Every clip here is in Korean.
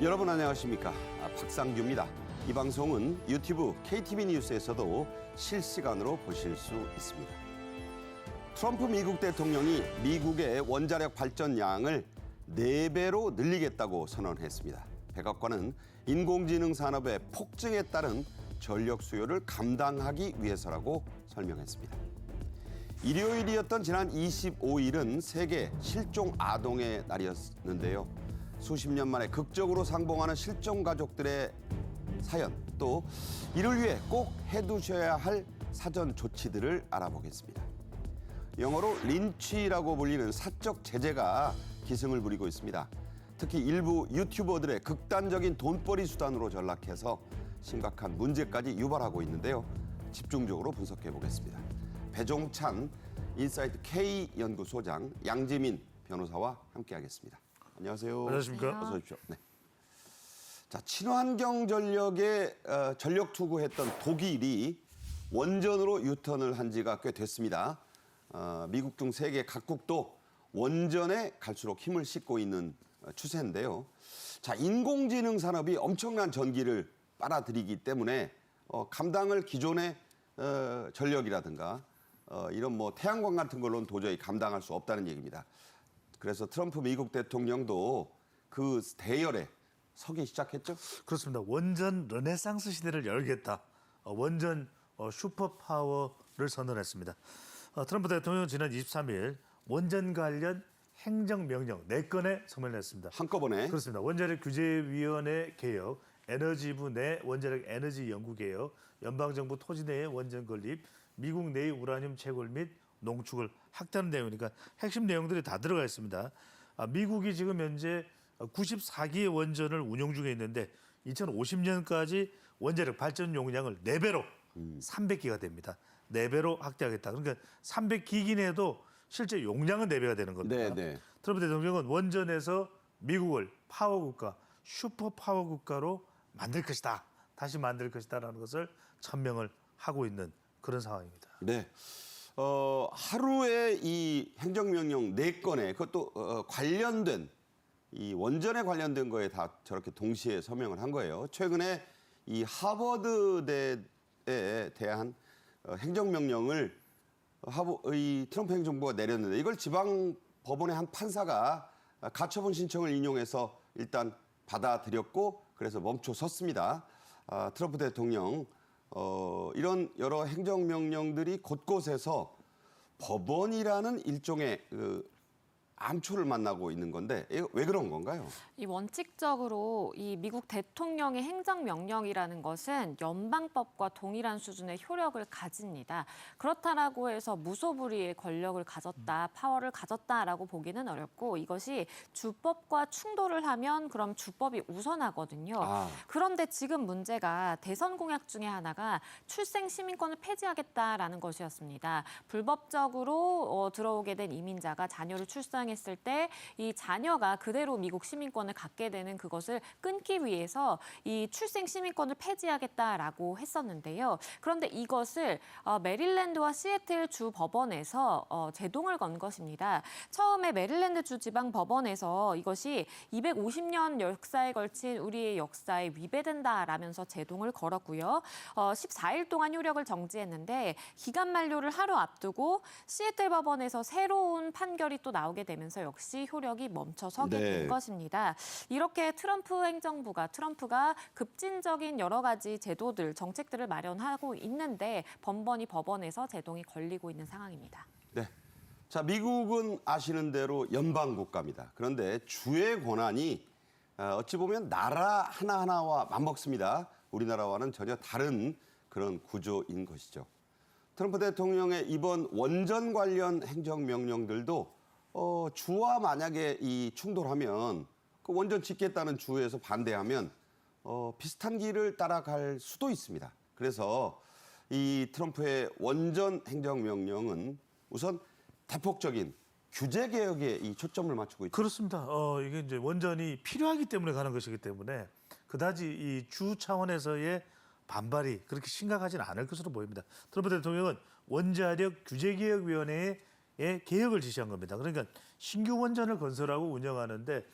여러분 안녕하십니까? 박상규입니다. 이 방송은 유튜브 KTV 뉴스에서도 실시간으로 보실 수 있습니다. 트럼프 미국 대통령이 미국의 원자력 발전량을 4배로 늘리겠다고 선언했습니다. 백악관은 인공지능 산업의 폭증에 따른 전력 수요를 감당하기 위해서라고 설명했습니다. 일요일이었던 지난 25일은 세계 실종 아동의 날이었는데요. 수십 년 만에 극적으로 상봉하는 실종 가족들의 사연, 또 이를 위해 꼭 해두셔야 할 사전 조치들을 알아보겠습니다. 영어로 린치라고 불리는 사적 제재가 기승을 부리고 있습니다. 특히 일부 유튜버들의 극단적인 돈벌이 수단으로 전락해서 심각한 문제까지 유발하고 있는데요. 집중적으로 분석해 보겠습니다. 배종찬 인사이트 K연구소장, 양지민 변호사와 함께하겠습니다. 안녕하세요. 안녕하십니까. 어서 오십시오. 네. 자, 친환경 전력에 전력 투구했던 독일이 원전으로 유턴을 한 지가 꽤 됐습니다. 미국 등 세계 각국도 원전에 갈수록 힘을 싣고 있는 추세인데요. 자, 인공지능 산업이 엄청난 전기를 빨아들이기 때문에 감당을 기존의 전력이라든가 이런 뭐 태양광 같은 걸로는 도저히 감당할 수 없다는 얘기입니다. 그래서 트럼프 미국 대통령도 그 대열에 서기 시작했죠? 그렇습니다. 원전 르네상스 시대를 열겠다. 원전 슈퍼파워를 선언했습니다. 트럼프 대통령은 지난 23일 원전 관련 행정명령 4건에 서명을 했습니다. 한꺼번에? 그렇습니다. 원자력 규제위원회 개혁, 에너지부 내 원자력 에너지 연구 개혁, 연방정부 토지 내의 원전 건립, 미국 내의 우라늄 채굴 및 농축을 확대하는 내용이니까 핵심 내용들이 다 들어가 있습니다. 미국이 지금 현재 94기의 원전을 운용 중에 있는데 2050년까지 원자력 발전 용량을 4배로 300기가 됩니다. 4배로 확대하겠다. 그러니까 300기긴 해도 실제 용량은 4배가 되는 겁니다. 네. 트럼프 대통령은 원전에서 미국을 파워국가, 슈퍼파워국가로 만들 것이다. 다시 만들 것이다라는 것을 천명을 하고 있는 그런 상황입니다. 네. 하루에 이 행정명령 4건에 그것도 관련된 이 원전에 관련된 거에 다 저렇게 동시에 서명을 한 거예요. 최근에 이 하버드대에 대한 행정명령을 이 트럼프 행정부가 내렸는데 이걸 지방 법원의 한 판사가 가처분 신청을 인용해서 일단 받아들였고 그래서 멈춰섰습니다. 트럼프 대통령 이런 여러 행정명령들이 곳곳에서 법원이라는 일종의 암초를 만나고 있는 건데 왜 그런 건가요? 이 원칙적으로 이 미국 대통령의 행정명령이라는 것은 연방법과 동일한 수준의 효력을 가집니다. 그렇다라고 해서 무소불위의 권력을 가졌다, 파워를 가졌다라고 보기는 어렵고 이것이 주법과 충돌을 하면 그럼 주법이 우선하거든요. 그런데 지금 문제가 대선 공약 중에 하나가 출생 시민권을 폐지하겠다라는 것이었습니다. 불법적으로 들어오게 된 이민자가 자녀를 출산했을 때 이 자녀가 그대로 미국 시민권을 갖게 되는 그것을 끊기 위해서 이 출생 시민권을 폐지하겠다라고 했었는데요. 그런데 이것을 메릴랜드와 시애틀 주 법원에서 제동을 건 것입니다. 처음에 메릴랜드 주 지방 법원에서 이것이 250년 역사에 걸친 우리의 역사에 위배된다라면서 제동을 걸었고요. 14일 동안 효력을 정지했는데 기간 만료를 하루 앞두고 시애틀 법원에서 새로운 판결이 또 나오게 되면서 역시 효력이 멈춰서게 된 것입니다. 이렇게 트럼프가 급진적인 여러 가지 제도들, 정책들을 마련하고 있는데 번번이 법원에서 제동이 걸리고 있는 상황입니다. 네. 자, 미국은 아시는 대로 연방 국가입니다. 그런데 주의 권한이 어찌 보면 나라 하나하나와 맞먹습니다. 우리나라와는 전혀 다른 그런 구조인 것이죠. 트럼프 대통령의 이번 원전 관련 행정명령들도 주와 만약에 이 충돌하면 그 원전 짓겠다는 주에서 반대하면 비슷한 길을 따라갈 수도 있습니다. 그래서 이 트럼프의 원전 행정명령은 우선 대폭적인 규제 개혁에 이 초점을 맞추고 있죠. 그렇습니다. 이게 이제 원전이 필요하기 때문에 가는 것이기 때문에 그다지 이 주 차원에서의 반발이 그렇게 심각하지는 않을 것으로 보입니다. 트럼프 대통령은 원자력 규제개혁위원회에 개혁을 지시한 겁니다. 그러니까 신규 원전을 건설하고 운영하는데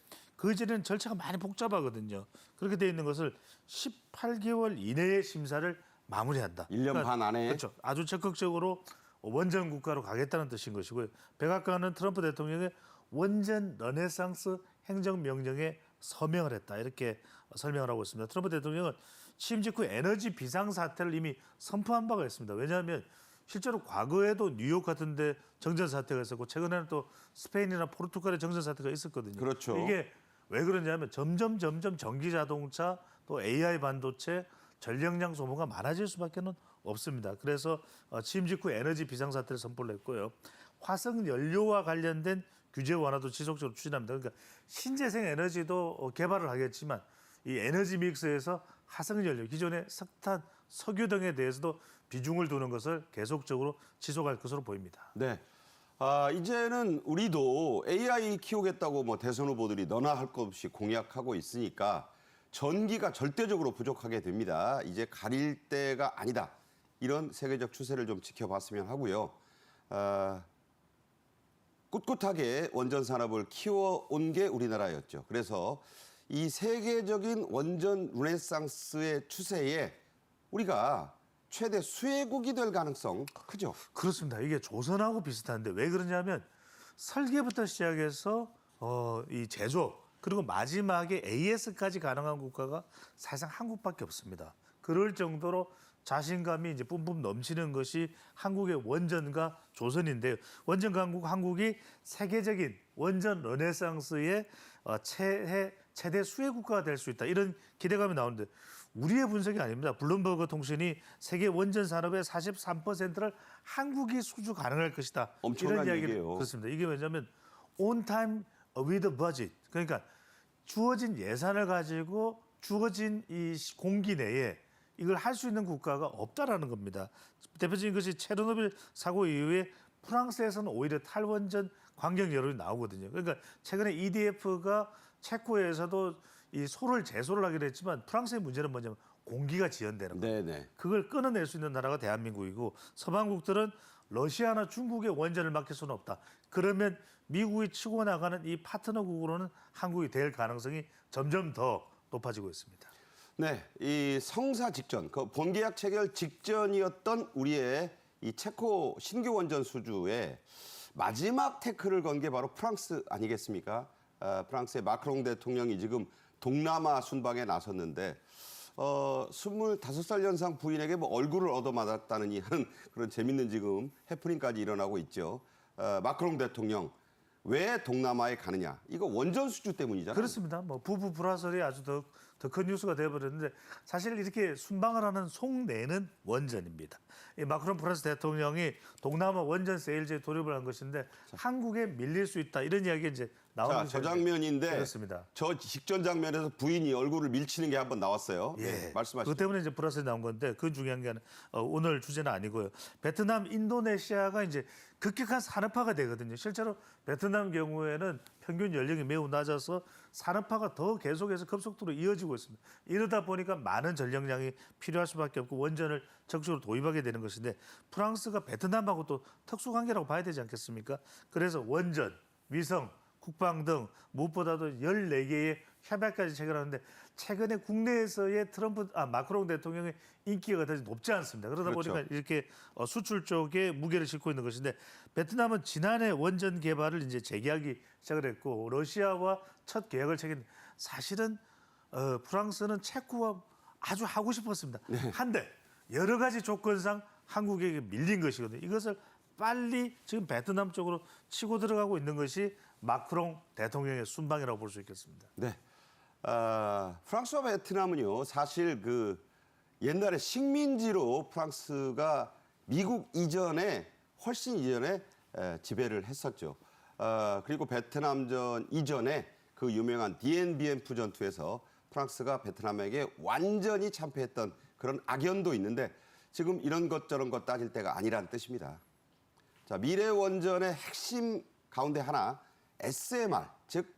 그 전에는 절차가 많이 복잡하거든요. 그렇게 돼 있는 것을 18개월 이내에 심사를 마무리한다. 1년 반 안에. 그렇죠. 아주 적극적으로 원전 국가로 가겠다는 뜻인 것이고요. 백악관은 트럼프 대통령의 원전 르네상스 행정명령에 서명을 했다. 이렇게 설명을 하고 있습니다. 트럼프 대통령은 취임 직후 에너지 비상사태를 이미 선포한 바가 있습니다. 왜냐하면 실제로 과거에도 뉴욕 같은 데 정전 사태가 있었고 최근에는 또 스페인이나 포르투갈의 정전 사태가 있었거든요. 그렇죠. 이게 왜 그러냐면 점점 전기 자동차 또 AI 반도체 전력량 소모가 많아질 수밖에 없습니다. 그래서 취임 직후 에너지 비상사태를 선포를 했고요. 화석 연료와 관련된 규제 완화도 지속적으로 추진합니다. 그러니까 신재생 에너지도 개발을 하겠지만 이 에너지 믹스에서 화석 연료, 기존의 석탄, 석유 등에 대해서도 비중을 두는 것을 계속적으로 지속할 것으로 보입니다. 네. 이제는 우리도 AI 키우겠다고 뭐 대선 후보들이 너나 할 것 없이 공약하고 있으니까 전기가 절대적으로 부족하게 됩니다. 이제 가릴 때가 아니다. 이런 세계적 추세를 좀 지켜봤으면 하고요. 꿋꿋하게 원전 산업을 키워온 게 우리나라였죠. 그래서 이 세계적인 원전 르네상스의 추세에 우리가 최대 수혜국이 될 가능성 크죠. 그렇습니다. 이게 조선하고 비슷한데 왜 그러냐면 설계부터 시작해서 이 제조 그리고 마지막에 AS까지 가능한 국가가 사실상 한국밖에 없습니다. 그럴 정도로 자신감이 이제 뿜뿜 넘치는 것이 한국의 원전과 조선인데요. 원전 강국 한국이 세계적인 원전 르네상스의 최대 수혜 국가가 될 수 있다. 이런 기대감이 나오는데 우리의 분석이 아닙니다. 블룸버그 통신이 세계 원전 산업의 43%를 한국이 수주 가능할 것이다. 엄청난 이런 이야기를 얘기예요. 그렇습니다. 이게 왜냐하면 on time with budget. 그러니까 주어진 예산을 가지고 주어진 이 공기 내에 이걸 할 수 있는 국가가 없다라는 겁니다. 대표적인 것이 체르노빌 사고 이후에 프랑스에서는 오히려 탈원전 관경 여론이 나오거든요. 그러니까 최근에 EDF가 체코에서도 이 소를 제소를 하기로 했지만 프랑스의 문제는 뭐냐면 공기가 지연되는 거예요. 네네. 그걸 끊어낼 수 있는 나라가 대한민국이고 서방국들은 러시아나 중국의 원전을 맡길 수는 없다. 그러면 미국이 치고 나가는 이 파트너국으로는 한국이 될 가능성이 점점 더 높아지고 있습니다. 네, 이 성사 직전, 그 본계약 체결 직전이었던 우리의 이 체코 신규 원전 수주에 마지막 태클을 건 게 바로 프랑스 아니겠습니까? 프랑스의 마크롱 대통령이 지금 동남아 순방에 나섰는데 25살 연상 부인에게 뭐 얼굴을 얻어맞았다느니 하는 그런 재밌는 지금 해프닝까지 일어나고 있죠. 마크롱 대통령 왜 동남아에 가느냐? 이거 원전 수주 때문이잖아요. 그렇습니다. 뭐 부부 불화설이 아주 더 큰 뉴스가 되어버렸는데 사실 이렇게 순방을 하는 속내는 원전입니다. 이 마크롱 프랑스 대통령이 동남아 원전 세일즈에 돌입을 한 것인데 한국에 밀릴 수 있다 이런 이야기가 이제 나오는 자, 저 장면인데 그렇습니다. 저 직전 장면에서 부인이 얼굴을 밀치는 게 한번 나왔어요. 예, 네, 말씀하시죠. 그것 때문에 이제 불화설이 나온 건데 그 중요한 게 오늘 주제는 아니고요. 베트남, 인도네시아가 이제 급격한 산업화가 되거든요. 실제로 베트남 경우에는 평균 연령이 매우 낮아서 산업화가 더 계속해서 급속도로 이어지고 있습니다. 이러다 보니까 많은 전력량이 필요할 수밖에 없고 원전을 적극적으로 도입하게 되는 것인데 프랑스가 베트남하고 또 특수관계라고 봐야 되지 않겠습니까? 그래서 원전, 위성, 국방 등 무엇보다도 14개의 협약까지 체결하는데 최근에 국내에서의 마크롱 대통령의 인기가 더 높지 않습니다. 그러다 그렇죠. 보니까 이렇게 수출 쪽에 무게를 싣고 있는 것인데 베트남은 지난해 원전 개발을 이제 재개하기 시작을 했고 러시아와 첫 계약을 체결. 사실은 프랑스는 체코와 아주 하고 싶었습니다. 한데 여러 가지 조건상 한국에게 밀린 것이거든요. 이것을 빨리 지금 베트남 쪽으로 치고 들어가고 있는 것이 마크롱 대통령의 순방이라고 볼 수 있겠습니다. 네. 프랑스와 베트남은요, 사실 그 옛날에 식민지로 프랑스가 미국 이전에 훨씬 이전에 지배를 했었죠. 그리고 베트남전 이전에 그 유명한 디엔비엔프 전투에서 프랑스가 베트남에게 완전히 참패했던 그런 악연도 있는데 지금 이런 것 저런 것 따질 때가 아니란 뜻입니다. 자, 미래 원전의 핵심 가운데 하나 SMR, 즉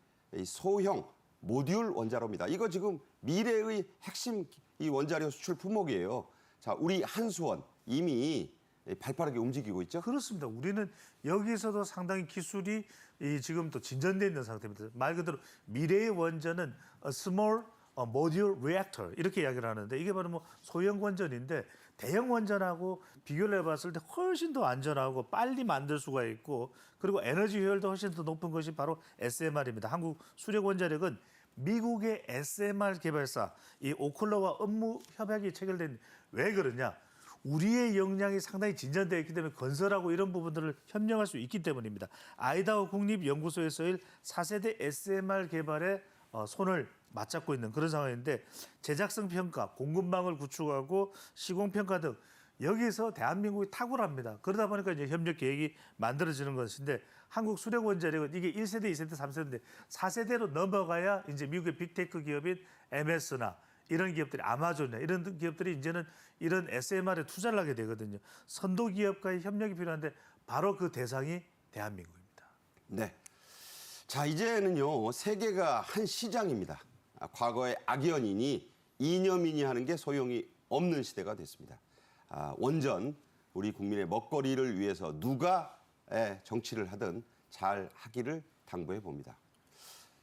소형 모듈 원자로입니다. 이거 지금 미래의 핵심 이 원자료 수출 품목이에요. 자, 우리 한수원 이미 발빠르게 움직이고 있죠. 그렇습니다. 우리는 여기서도 상당히 기술이 지금 또 진전되어 있는 상태입니다. 말 그대로 미래의 원전은 a small modular reactor 이렇게 이야기를 하는데 이게 바로 뭐 소형 원전인데 대형 원전하고 비교를 해봤을 때 훨씬 더 안전하고 빨리 만들 수가 있고 그리고 에너지 효율도 훨씬 더 높은 것이 바로 SMR입니다. 한국 수력원자력은 미국의 SMR 개발사 이 오클러와 업무 협약이 체결된 왜 그러냐? 우리의 역량이 상당히 진전되어 있기 때문에 건설하고 이런 부분들을 협력할 수 있기 때문입니다. 아이다호 국립연구소에서 4세대 SMR 개발에 손을 맞잡고 있는 그런 상황인데 제작성 평가, 공급망을 구축하고 시공 평가 등 여기서 대한민국이 탁월합니다. 그러다 보니까 이제 협력 계획이 만들어지는 것인데 한국 수력원자력은 이게 1세대, 2세대, 3세대인데 4세대로 넘어가야 이제 미국의 빅테크 기업인 MS나 이런 기업들이 아마존이나 이런 기업들이 이제는 이런 SMR에 투자를 하게 되거든요. 선도 기업과의 협력이 필요한데 바로 그 대상이 대한민국입니다. 네. 자, 이제는요, 세계가 한 시장입니다. 과거의 악연이니 이념이니 하는 게 소용이 없는 시대가 됐습니다. 원전, 우리 국민의 먹거리를 위해서 누가 정치를 하든 잘 하기를 당부해 봅니다.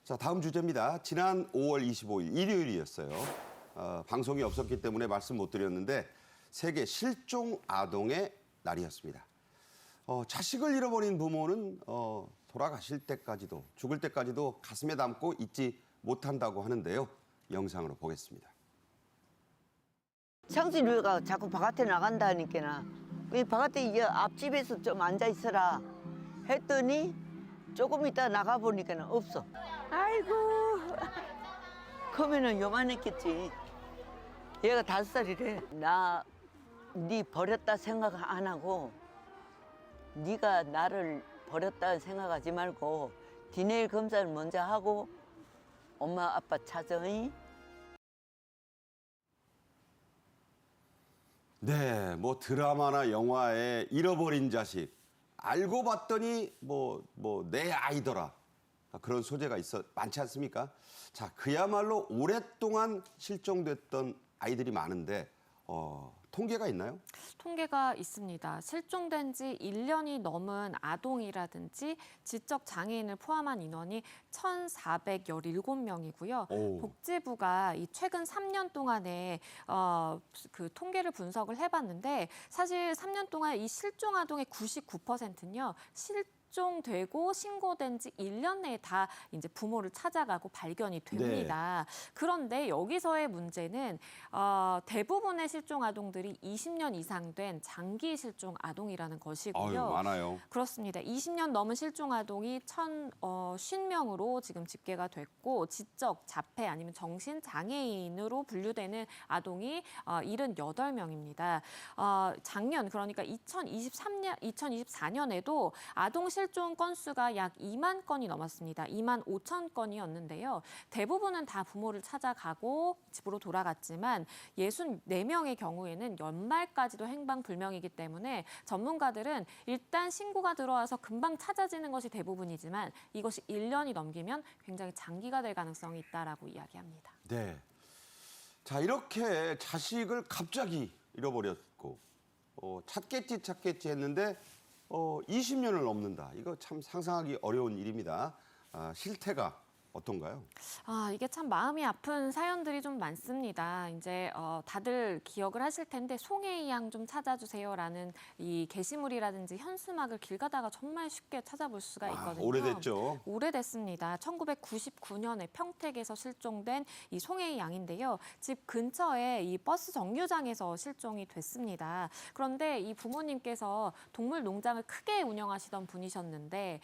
자, 다음 주제입니다. 지난 5월 25일 일요일이었어요. 방송이 없었기 때문에 말씀 못 드렸는데 세계 실종 아동의 날이었습니다. 자식을 잃어버린 부모는 돌아가실 때까지도 죽을 때까지도 가슴에 담고 잊지 못한다고 하는데요. 영상으로 보겠습니다. 창진이가 자꾸 바깥에 나간다니까 왜 바깥에 이제 앞집에서 좀 앉아 있어라 했더니 조금 있다 나가 보니까 없어. 아이고 그러면은 요만했겠지. 얘가 5살이래. 네 버렸다 생각 안 하고 네가 나를 버렸다 생각하지 말고 DNA 검사를 먼저 하고 엄마 아빠 찾아이. 네, 뭐 드라마나 영화에 잃어버린 자식 알고 봤더니 내 아이더라 그런 소재가 많지 않습니까? 자, 그야말로 오랫동안 실종됐던 아이들이 많은데 통계가 있나요? 통계가 있습니다. 실종된 지 1년이 넘은 아동이라든지 지적 장애인을 포함한 인원이 1,417명이고요. 오. 복지부가 이 최근 3년 동안에 그 통계를 분석을 해봤는데 사실 3년 동안 이 실종 아동의 99%는요. 실종되고 신고된 지 1년 내에 다 이제 부모를 찾아가고 발견이 됩니다. 그런데 여기서의 문제는 대부분의 실종 아동들이 20년 이상 된 장기 실종 아동이라는 것이고요. 많아요. 그렇습니다. 20년 넘은 실종 아동이 1,050명으로 지금 집계가 됐고 지적, 자폐 아니면 정신 장애인으로 분류되는 아동이 78명입니다. 작년 그러니까 2024년에도 아동 실종 건수가 약 2만 건이 넘었습니다. 2만 5천 건이었는데요. 대부분은 다 부모를 찾아가고 집으로 돌아갔지만 64명의 경우에는 연말까지도 행방불명이기 때문에 전문가들은 일단 신고가 들어와서 금방 찾아지는 것이 대부분이지만 이것이 1년이 넘기면 굉장히 장기가 될 가능성이 있다라고 이야기합니다. 네. 자, 이렇게 자식을 갑자기 잃어버렸고 찾겠지 했는데 20년을 넘는다. 이거 참 상상하기 어려운 일입니다. 실태가 어떤가요? 이게 참 마음이 아픈 사연들이 좀 많습니다. 이제 다들 기억을 하실 텐데 송혜이 양 좀 찾아주세요라는 이 게시물이라든지 현수막을 길 가다가 정말 쉽게 찾아볼 수가 있거든요. 오래됐죠. 오래됐습니다. 1999년에 평택에서 실종된 이 송혜이 양인데요. 집 근처에 이 버스 정류장에서 실종이 됐습니다. 그런데 이 부모님께서 동물 농장을 크게 운영하시던 분이셨는데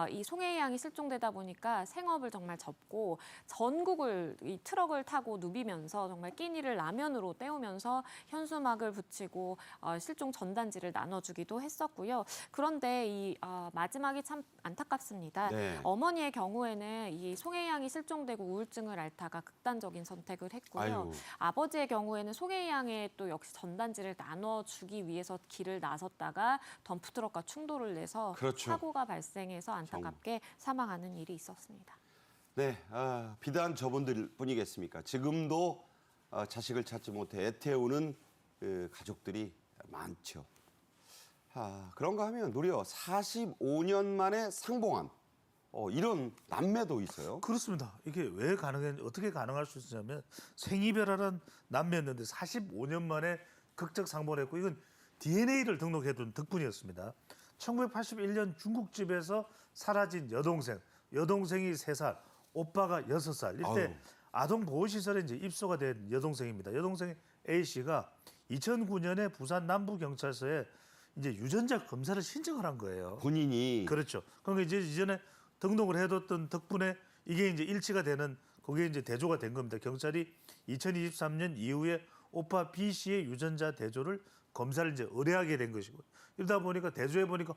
이 송혜이 양이 실종되다 보니까 생업을 정말 접고 전국을 이 트럭을 타고 누비면서 정말 끼니를 라면으로 때우면서 현수막을 붙이고 실종 전단지를 나눠주기도 했었고요. 그런데 이 마지막이 참 안타깝습니다. 네. 어머니의 경우에는 이 송혜이 양이 실종되고 우울증을 앓다가 극단적인 선택을 했고요. 아이고. 아버지의 경우에는 송혜이 양의 또 역시 전단지를 나눠주기 위해서 길을 나섰다가 덤프트럭과 충돌을 내서 그렇죠. 사고가 발생해서 안타깝게 사망하는 일이 있었습니다. 네, 비단 저분들 뿐이겠습니까? 지금도 자식을 찾지 못해 애태우는 가족들이 많죠. 그런가 하면 무려 45년 만에 상봉한 이런 남매도 있어요. 그렇습니다. 이게 왜 어떻게 가능할 수 있냐면 생이별하는 남매였는데 45년 만에 극적 상봉을 했고 이건 DNA를 등록해둔 덕분이었습니다. 1981년 중국집에서 사라진 여동생이 3살, 오빠가 6살. 이때 아유. 아동보호시설에 이제 입소가 된 여동생입니다. 여동생 A 씨가 2009년에 부산 남부경찰서에 이제 유전자 검사를 신청을 한 거예요. 본인이 그렇죠. 그러니까 이제 이전에 등록을 해뒀던 덕분에 이게 이제 일치가 되는 그게 이제 대조가 된 겁니다. 경찰이 2023년 이후에 오빠 B 씨의 유전자 대조를 검사를 이제 의뢰하게 된 것이고 이러다 보니까 대조해 보니까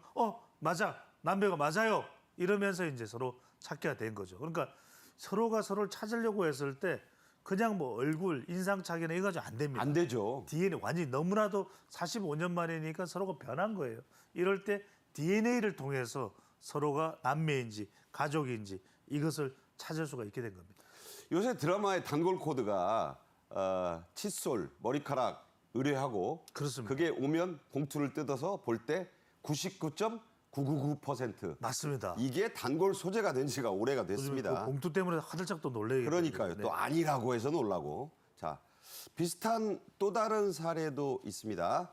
맞아 남배가 맞아요 이러면서 이제 서로 찾게 된 거죠. 그러니까 서로가 서로를 찾으려고 했을 때 그냥 뭐 얼굴 인상착의나 이거 가지고 안 됩니다. 안 되죠. DNA 완전히 너무나도 45년 만이니까 서로가 변한 거예요. 이럴 때 DNA를 통해서 서로가 남매인지 가족인지 이것을 찾을 수가 있게 된 겁니다. 요새 드라마의 단골 코드가 칫솔, 머리카락 의뢰하고 그렇습니다. 그게 오면 봉투를 뜯어서 볼 때 99.999% 맞습니다. 이게 단골 소재가 된 지가 오래가 됐습니다. 그 봉투 때문에 화들짝 또 놀래요. 그러니까요. 또 아니라고 해서 놀라고. 자, 비슷한 또 다른 사례도 있습니다.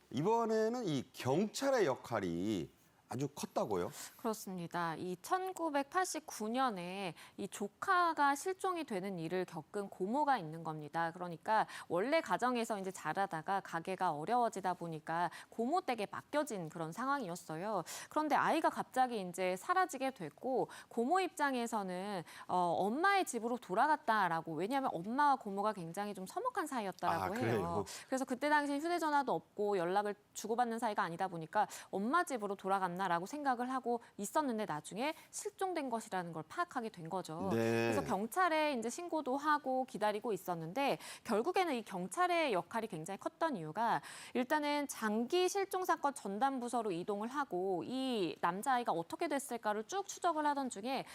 이번에는 이 경찰의 역할이 아주 컸다고요? 그렇습니다. 이 1989년에 이 조카가 실종이 되는 일을 겪은 고모가 있는 겁니다. 그러니까 원래 가정에서 이제 자라다가 가게가 어려워지다 보니까 고모 댁에 맡겨진 그런 상황이었어요. 그런데 아이가 갑자기 이제 사라지게 됐고 고모 입장에서는 엄마의 집으로 돌아갔다라고 왜냐하면 엄마와 고모가 굉장히 좀 서먹한 사이였다라고 해요. 그래요? 그래서 그때 당시 휴대전화도 없고 연락을 주고받는 사이가 아니다 보니까 엄마 집으로 돌아갔나라고 생각을 하고 있었는데 나중에 실종된 것이라는 걸 파악하게 된 거죠. 네. 그래서 경찰에 이제 신고도 하고 기다리고 있었는데 결국에는 이 경찰의 역할이 굉장히 컸던 이유가 일단은 장기 실종 사건 전담 부서로 이동을 하고 이 남자아이가 어떻게 됐을까를 쭉 추적을 하던 중에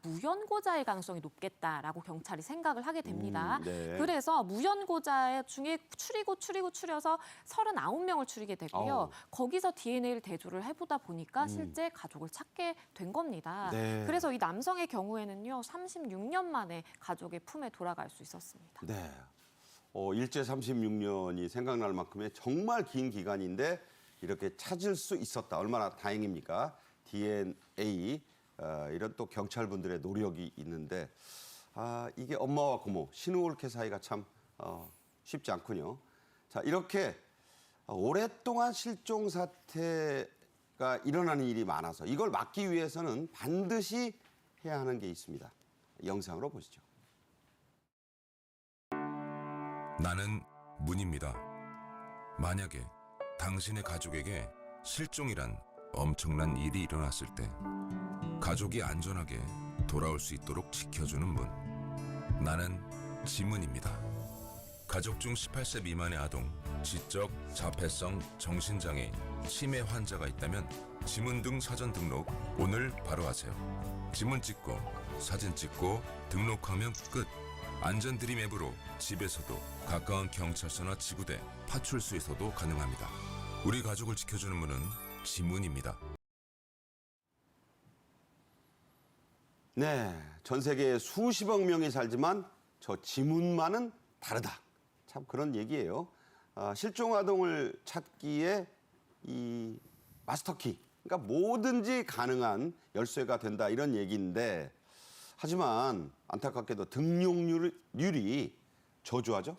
무연고자의 가능성이 높겠다라고 경찰이 생각을 하게 됩니다. 네. 그래서 무연고자 중에 추려서 39명을 추리게 되고요. 어우. 거기서 DNA를 대조를 해보다 보니까 실제 가족을 찾게 된 겁니다. 네. 그래서 이 남성의 경우에는요, 36년 만에 가족의 품에 돌아갈 수 있었습니다. 네. 일제 36년이 생각날 만큼의 정말 긴 기간인데 이렇게 찾을 수 있었다. 얼마나 다행입니까? DNA 이런 또 경찰분들의 노력이 있는데 이게 엄마와 고모 신우올케 사이가 참 쉽지 않군요. 자, 이렇게 오랫동안 실종 사태가 일어나는 일이 많아서 이걸 막기 위해서는 반드시 해야 하는 게 있습니다. 영상으로 보시죠. 나는 문입니다. 만약에 당신의 가족에게 실종이란 엄청난 일이 일어났을 때 가족이 안전하게 돌아올 수 있도록 지켜주는 문. 나는 지문입니다. 가족 중 18세 미만의 아동, 지적, 자폐성, 정신장애인, 치매 환자가 있다면 지문 등 사전 등록 오늘 바로 하세요. 지문 찍고 사진 찍고 등록하면 끝. 안전 드림 앱으로 집에서도 가까운 경찰서나 지구대, 파출소에서도 가능합니다. 우리 가족을 지켜주는 문은 지문입니다. 네, 전 세계에 수십억 명이 살지만 저 지문만은 다르다. 참 그런 얘기예요. 실종 아동을 찾기에 이 마스터키, 그러니까 뭐든지 가능한 열쇠가 된다 이런 얘기인데 하지만 안타깝게도 등록률이 저조하죠?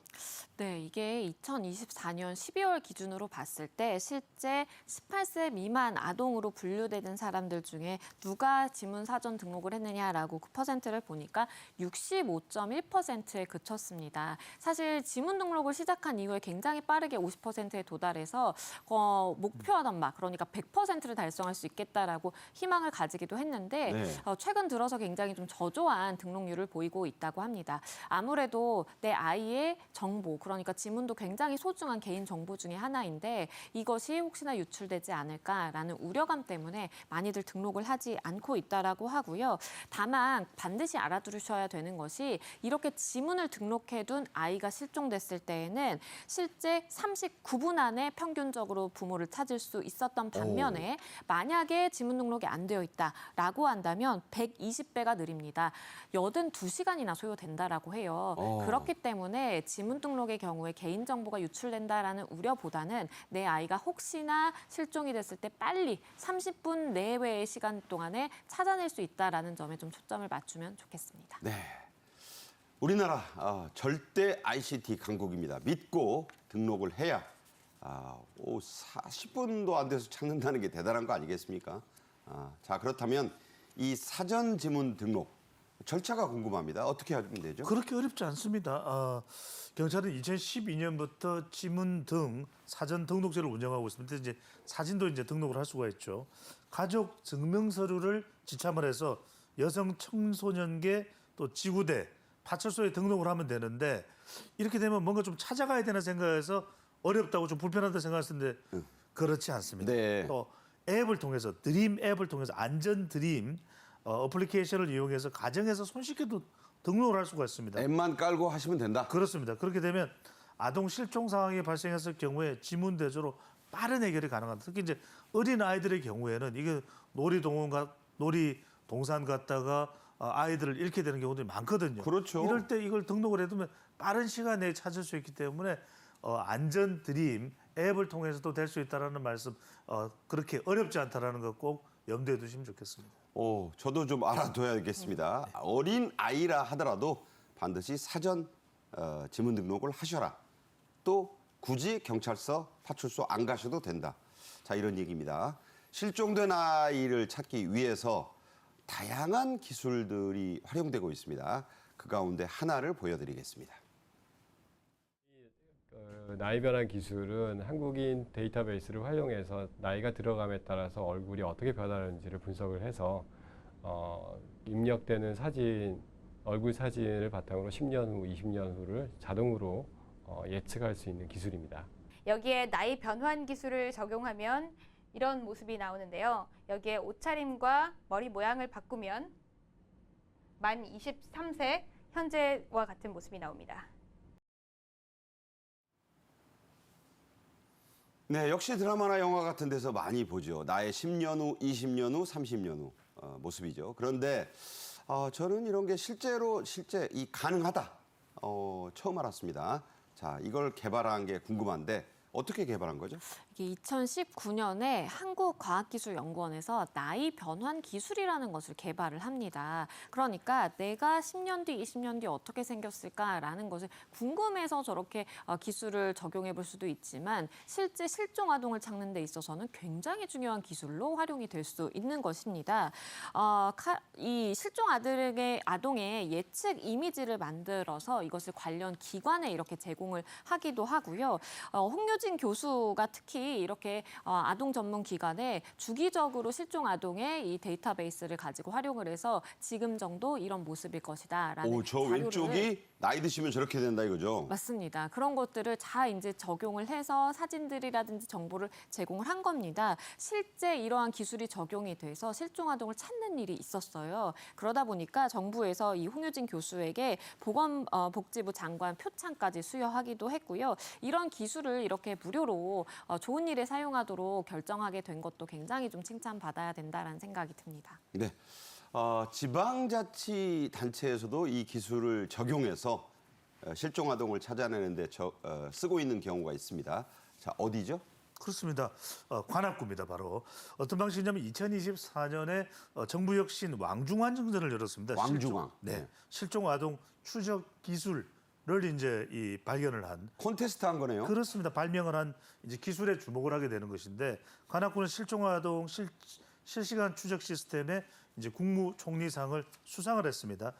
네, 이게 2024년 12월 기준으로 봤을 때 실제 18세 미만 아동으로 분류되는 사람들 중에 누가 지문 사전 등록을 했느냐라고 그 퍼센트를 보니까 65.1%에 그쳤습니다. 사실 지문 등록을 시작한 이후에 굉장히 빠르게 50%에 도달해서 목표하던 그러니까 100%를 달성할 수 있겠다라고 희망을 가지기도 했는데 네. 최근 들어서 굉장히 좀 저조한 등록률을 보이고 있다고 합니다. 아무래도 내 아이의 정보 그러니까 지문도 굉장히 소중한 개인 정보 중에 하나인데 이것이 혹시나 유출되지 않을까라는 우려감 때문에 많이들 등록을 하지 않고 있다라고 하고요. 다만 반드시 알아두셔야 되는 것이 이렇게 지문을 등록해둔 아이가 실종됐을 때에는 실제 39분 안에 평균적으로 부모를 찾을 수 있었던 반면에 만약에 지문 등록이 안 되어 있다라고 한다면 120배가 느립니다. 82시간이나 소요된다라고 해요. 그렇기 때문에 지문 등록의 경우에 개인정보가 유출된다라는 우려보다는 내 아이가 혹시나 실종이 됐을 때 빨리 30분 내외의 시간 동안에 찾아낼 수 있다라는 점에 좀 초점을 맞추면 좋겠습니다. 네. 우리나라 절대 ICT 강국입니다. 믿고 등록을 해야 40분도 안 돼서 찾는다는 게 대단한 거 아니겠습니까? 자, 그렇다면 이 사전 지문 등록 절차가 궁금합니다. 어떻게 하면 되죠? 그렇게 어렵지 않습니다. 경찰은 2012년부터 지문 등 사전 등록제를 운영하고 있습니다. 이제 사진도 이제 등록을 할 수가 있죠. 가족 증명 서류를 지참을 해서 여성 청소년계 또 지구대 파출소에 등록을 하면 되는데 이렇게 되면 뭔가 좀 찾아가야 되나 생각해서 어렵다고 좀 불편하다 생각하시는데 그렇지 않습니다. 네. 또 앱을 통해서 드림 앱을 통해서 안전 드림 어플리케이션을 이용해서 가정에서 손쉽게도 등록을 할 수가 있습니다. 앱만 깔고 하시면 된다. 그렇습니다. 그렇게 되면 아동 실종 상황이 발생했을 경우에 지문 대조로 빠른 해결이 가능합니다. 특히 이제 어린 아이들의 경우에는 이게 놀이동산 갔다가 아이들을 잃게 되는 경우들이 많거든요. 그렇죠. 이럴 때 이걸 등록을 해두면 빠른 시간 내에 찾을 수 있기 때문에 안전 드림 앱을 통해서도 될 수 있다라는 말씀 그렇게 어렵지 않다라는 거 꼭 염두에 두시면 좋겠습니다. 저도 좀 알아둬야겠습니다. 어린 아이라 하더라도 반드시 사전 지문 등록을 하셔라. 또 굳이 경찰서, 파출소 안 가셔도 된다. 자, 이런 얘기입니다. 실종된 아이를 찾기 위해서 다양한 기술들이 활용되고 있습니다. 그 가운데 하나를 보여드리겠습니다. 나이 변환 기술은 한국인 데이터베이스를 활용해서 나이가 들어감에 따라서 얼굴이 어떻게 변하는지를 분석을 해서 입력되는 사진, 얼굴 사진을 바탕으로 10년 후, 20년 후를 자동으로 예측할 수 있는 기술입니다. 여기에 나이 변환 기술을 적용하면 이런 모습이 나오는데요. 여기에 옷차림과 머리 모양을 바꾸면 만 23세 현재와 같은 모습이 나옵니다. 네, 역시 드라마나 영화 같은 데서 많이 보죠. 나의 10년 후, 20년 후, 30년 후 모습이죠. 그런데 저는 이런 게 실제 이 가능하다. 처음 알았습니다. 자, 이걸 개발한 게 궁금한데 어떻게 개발한 거죠? 이게 2019년에 한국과학기술연구원에서 나이 변환 기술이라는 것을 개발을 합니다. 그러니까 내가 10년 뒤, 20년 뒤 어떻게 생겼을까라는 것을 궁금해서 저렇게 기술을 적용해 볼 수도 있지만 실제 실종 아동을 찾는 데 있어서는 굉장히 중요한 기술로 활용이 될 수 있는 것입니다. 이 실종 아동의 예측 이미지를 만들어서 이것을 관련 기관에 이렇게 제공을 하기도 하고요. 홍유진 교수가 특히 이렇게 아동 전문 기관에 주기적으로 실종 아동의 이 데이터베이스를 가지고 활용을 해서 지금 정도 이런 모습일 것이다라는 저 자료를 왼쪽이 나이 드시면 저렇게 된다 이거죠? 맞습니다. 그런 것들을 다 이제 적용을 해서 사진들이라든지 정보를 제공을 한 겁니다. 실제 이러한 기술이 적용이 돼서 실종 아동을 찾는 일이 있었어요. 그러다 보니까 정부에서 이 홍유진 교수에게 보건복지부 장관 표창까지 수여하기도 했고요. 이런 기술을 이렇게 무료로 좋은 일에 사용하도록 결정하게 된 것도 굉장히 좀 칭찬받아야 된다라는 생각이 듭니다. 네. 지방자치단체에서도 이 기술을 적용해서 실종 아동을 찾아내는데 쓰고 있는 경우가 있습니다. 자, 어디죠? 그렇습니다. 관악구입니다. 바로 어떤 방식이냐면 2024년에 정부 혁신 왕중환 정전을 열었습니다. 왕중왕. 실종 아동 추적 기술을 이제 발견을 한 콘테스트 한 거네요. 그렇습니다. 발명을 한 이제 기술에 주목을 하게 되는 것인데 관악구는 실종 아동 실시간 추적 시스템에 이제 국무총리상을 수상을 했습니다.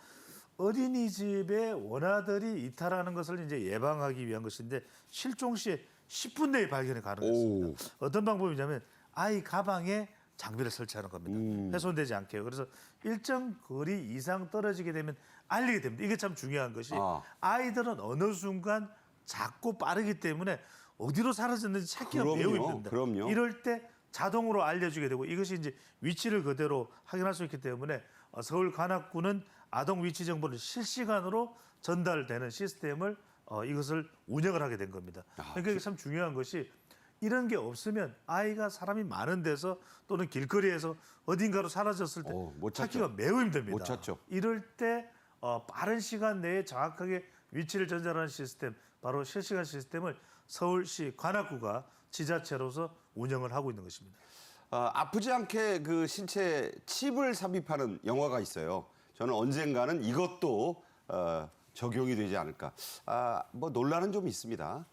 어린이집에 원아들이 이탈하는 것을 이제 예방하기 위한 것인데 실종 시에 10분 내에 발견이 가능했습니다. 어떤 방법이냐면 아이 가방에 장비를 설치하는 겁니다. 훼손되지 않게요. 그래서 일정 거리 이상 떨어지게 되면 알리게 됩니다. 이게 참 중요한 것이 아이들은 어느 순간 작고 빠르기 때문에 어디로 사라졌는지 찾기가 매우 그럼요, 힘듭니다. 그럼요. 이럴 때 자동으로 알려주게 되고 이것이 이제 위치를 그대로 확인할 수 있기 때문에 서울 관악구는 아동 위치 정보를 실시간으로 전달되는 시스템을 이것을 운영을 하게 된 겁니다. 그러니까 이게 참 중요한 것이 이런 게 없으면 아이가 사람이 많은 데서 또는 길거리에서 어딘가로 사라졌을 때 못 찾죠. 찾기가 매우 힘듭니다. 못 찾죠. 이럴 때 빠른 시간 내에 정확하게 위치를 전달하는 시스템, 바로 실시간 시스템을 서울시 관악구가 지자체로서 운영을 하고 있는 것입니다. 아프지 않게 그 신체 칩을 삽입하는 영화가 있어요. 저는 언젠가는 이것도 적용이 되지 않을까. 뭐 논란은 좀 있습니다.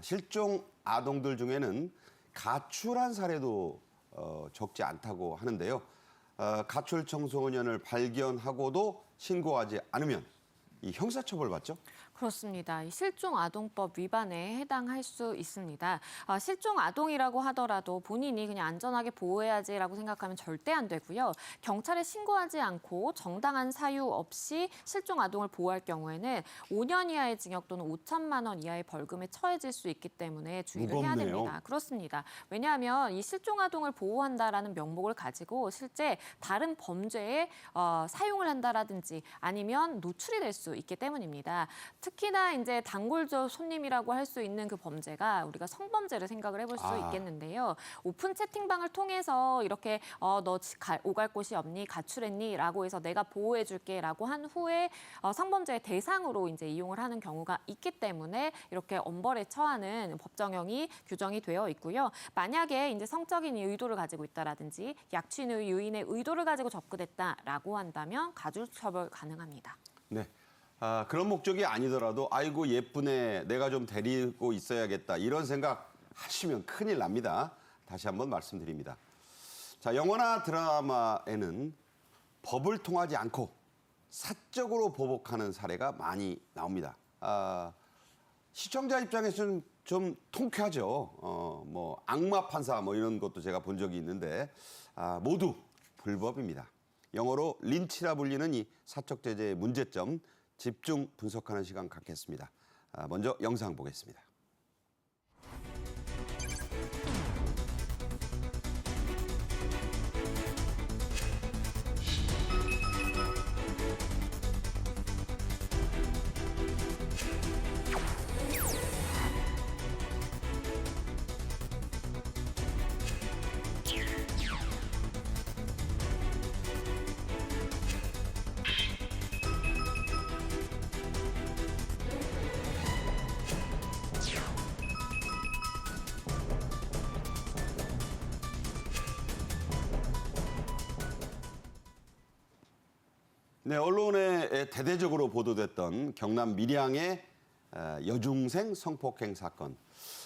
실종 아동들 중에는 가출한 사례도 적지 않다고 하는데요. 가출 청소년을 발견하고도 신고하지 않으면 이 형사처벌 받죠? 그렇습니다. 이 실종아동법 위반에 해당할 수 있습니다. 실종 아동이라고 하더라도 본인이 그냥 안전하게 보호해야지라고 생각하면 절대 안 되고요. 경찰에 신고하지 않고 정당한 사유 없이 실종 아동을 보호할 경우에는 5년 이하의 징역 또는 5천만 원 이하의 벌금에 처해질 수 있기 때문에 주의를 해야 무겁네요. 됩니다. 그렇습니다. 왜냐하면 이 실종 아동을 보호한다라는 명목을 가지고 실제 다른 범죄에 사용을 한다라든지 아니면 노출이 될 수 있기 때문입니다. 특히나 이제 단골조 손님이라고 할 수 있는 그 범죄가 우리가 성범죄를 생각을 해볼 수 있겠는데요. 오픈 채팅방을 통해서 이렇게 너 오갈 곳이 없니? 가출했니? 라고 해서 내가 보호해줄게 라고 한 후에 성범죄의 대상으로 이제 이용을 하는 경우가 있기 때문에 이렇게 엄벌에 처하는 법정형이 규정이 되어 있고요. 만약에 이제 성적인 의도를 가지고 있다라든지 약취의 유인의 의도를 가지고 접근했다라고 한다면 가중처벌 가능합니다. 네. 그런 목적이 아니더라도 아이고 예쁘네, 내가 좀 데리고 있어야겠다 이런 생각 하시면 큰일 납니다. 다시 한번 말씀드립니다. 자, 영화나 드라마에는 법을 통하지 않고 사적으로 보복하는 사례가 많이 나옵니다. 시청자 입장에서는 좀 통쾌하죠. 뭐 악마 판사 뭐 이런 것도 제가 본 적이 있는데 모두 불법입니다. 영어로 린치라 불리는 이 사적 제재의 문제점 집중 분석하는 시간 갖겠습니다. 먼저 영상 보겠습니다. 네, 언론에 대대적으로 보도됐던 경남 밀양의 여중생 성폭행 사건.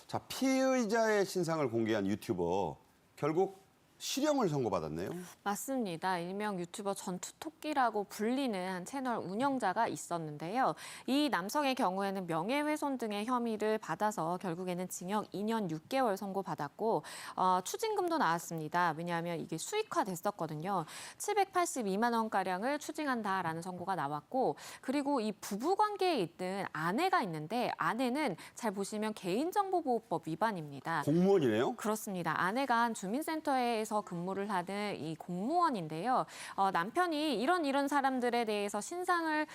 자, 피의자의 신상을 공개한 유튜버 결국 실형을 선고받았네요. 맞습니다. 일명 유튜버 전투토끼라고 불리는 한 채널 운영자가 있었는데요. 이 남성의 경우에는 명예훼손 등의 혐의를 받아서 결국에는 징역 2년 6개월 선고받았고 추징금도 나왔습니다. 왜냐하면 이게 수익화됐었거든요. 782만 원가량을 추징한다라는 선고가 나왔고 그리고 이 부부관계에 있는 아내가 있는데 아내는 잘 보시면 개인정보보호법 위반입니다. 공무원이네요. 그렇습니다. 아내가 한 주민센터에서 근무를 하는 이 공무원인데요. 남편이 이런 사람들에 대해서 신상을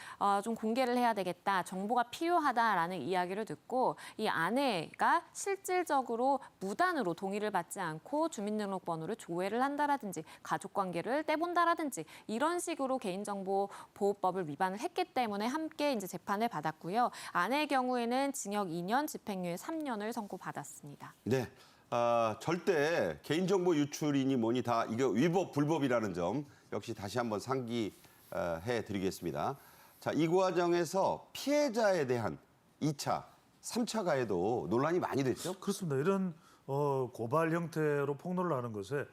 좀 공개를 해야 되겠다, 정보가 필요하다라는 이야기를 듣고 이 아내가 실질적으로 무단으로 동의를 받지 않고 주민등록번호를 조회를 한다라든지 가족관계를 떼본다라든지 이런 식으로 개인정보보호법을 위반을 했기 때문에 함께 이제 재판을 받았고요. 아내의 경우에는 징역 2년, 집행유예 3년을 선고받았습니다. 네. 절대 개인정보 유출이니 뭐니 다 이거 위법, 불법이라는 점 역시 다시 한번 상기해 드리겠습니다. 자, 이 과정에서 피해자에 대한 2차, 3차 가해도 논란이 많이 됐죠? 그렇습니다. 이런 고발 형태로 폭로를 하는 것에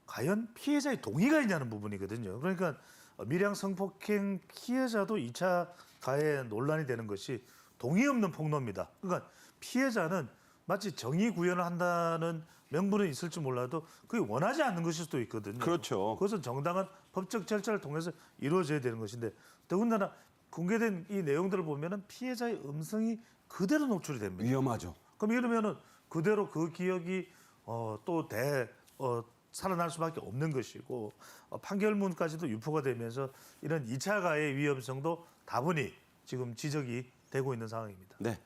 과연 피해자의 동의가 있냐는 부분이거든요. 그러니까 밀양 성폭행 피해자도 2차 가해 논란이 되는 것이 동의 없는 폭로입니다. 그러니까 피해자는 마치 정의 구현을 한다는 명분은 있을지 몰라도 그게 원하지 않는 것일 수도 있거든요. 그렇죠. 그것은 정당한 법적 절차를 통해서 이루어져야 되는 것인데 더군다나 공개된 이 내용들을 보면은 피해자의 음성이 그대로 노출이 됩니다. 위험하죠. 그럼 이러면은 그대로 그 기억이 살아날 수밖에 없는 것이고 판결문까지도 유포가 되면서 이런 2차 가해 위험성도 다분히 지금 지적이 되고 있는 상황입니다. 네.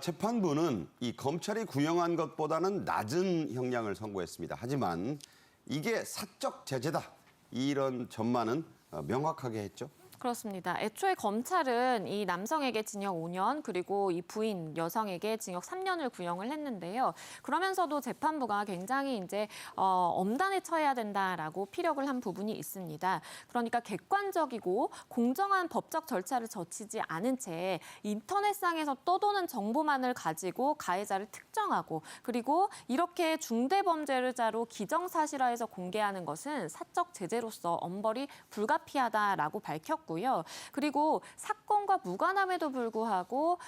재판부는 이 검찰이 구형한 것보다는 낮은 형량을 선고했습니다. 하지만 이게 사적 제재다. 이런 전망은 명확하게 했죠. 그렇습니다. 애초에 검찰은 이 남성에게 징역 5년 그리고 이 부인 여성에게 징역 3년을 구형을 했는데요. 그러면서도 재판부가 굉장히 이제 엄단에 처해야 된다라고 피력을 한 부분이 있습니다. 그러니까 객관적이고 공정한 법적 절차를 거치지 않은 채 인터넷상에서 떠도는 정보만을 가지고 가해자를 특정하고 그리고 이렇게 중대범죄자로 기정사실화해서 공개하는 것은 사적 제재로서 엄벌이 불가피하다라고 밝혔고 그리고 사건과 무관함에도 불구하고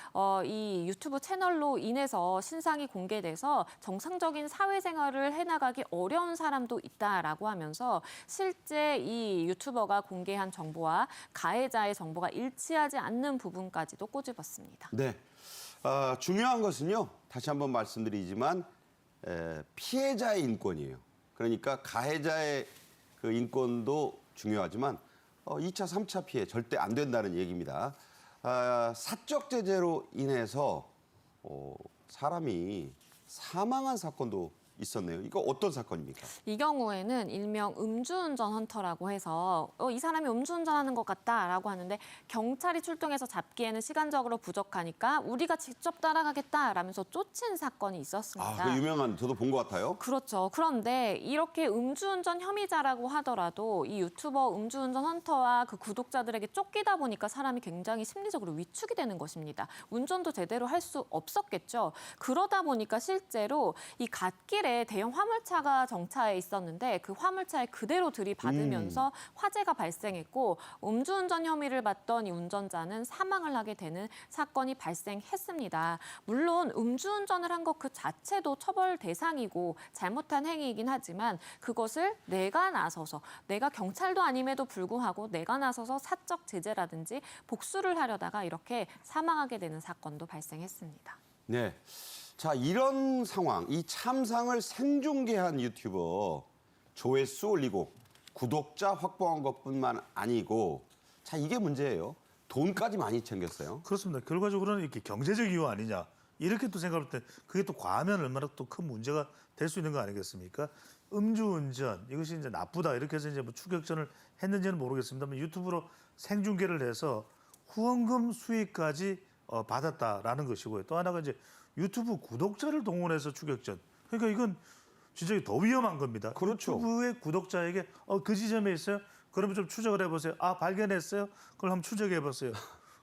이 유튜브 채널로 인해서 신상이 공개돼서 정상적인 사회생활을 해나가기 어려운 사람도 있다라고 하면서 실제 이 유튜버가 공개한 정보와 가해자의 정보가 일치하지 않는 부분까지도 꼬집었습니다. 네. 중요한 것은요. 다시 한번 말씀드리지만 피해자의 인권이에요. 그러니까 가해자의 그 인권도 중요하지만 2차, 3차 피해 절대 안 된다는 얘기입니다. 사적 제재로 인해서 사람이 사망한 사건도 있었네요. 이거 어떤 사건입니까? 이 경우에는 일명 음주운전 헌터라고 해서 이 사람이 음주운전하는 것 같다라고 하는데 경찰이 출동해서 잡기에는 시간적으로 부족하니까 우리가 직접 따라가겠다라면서 쫓은 사건이 있었습니다. 그 유명한 저도 본 것 같아요. 그렇죠. 그런데 이렇게 음주운전 혐의자라고 하더라도 이 유튜버 음주운전 헌터와 그 구독자들에게 쫓기다 보니까 사람이 굉장히 심리적으로 위축이 되는 것입니다. 운전도 제대로 할 수 없었겠죠. 그러다 보니까 실제로 이 갓길에 대형 화물차가 정차해 있었는데 그 화물차에 그대로 들이받으면서 화재가 발생했고 음주운전 혐의를 받던 이 운전자는 사망을 하게 되는 사건이 발생했습니다. 물론 음주운전을 한 것 그 자체도 처벌 대상이고 잘못한 행위이긴 하지만 그것을 내가 나서서 내가 경찰도 아님에도 불구하고 내가 나서서 사적 제재라든지 복수를 하려다가 이렇게 사망하게 되는 사건도 발생했습니다. 네. 자, 이런 상황, 이 참상을 생중계한 유튜버 조회수 올리고 구독자 확보한 것뿐만 아니고 자, 이게 문제예요. 돈까지 많이 챙겼어요. 그렇습니다. 결과적으로는 이렇게 경제적 이유 아니냐 이렇게 또 생각할 때 그게 또 과하면 얼마나 또 큰 문제가 될 수 있는 거 아니겠습니까? 음주운전 이것이 이제 나쁘다 이렇게 해서 이제 뭐 추격전을 했는지는 모르겠습니다만 유튜브로 생중계를 해서 후원금 수익까지 받았다라는 것이고요. 또 하나가 이제 유튜브 구독자를 동원해서 추격전. 그러니까 이건 진짜 더 위험한 겁니다. 그렇죠. 유튜브의 구독자에게 그 지점에 있어요. 그러면 좀 추적을 해보세요. 발견했어요. 그걸 한번 추적해보세요.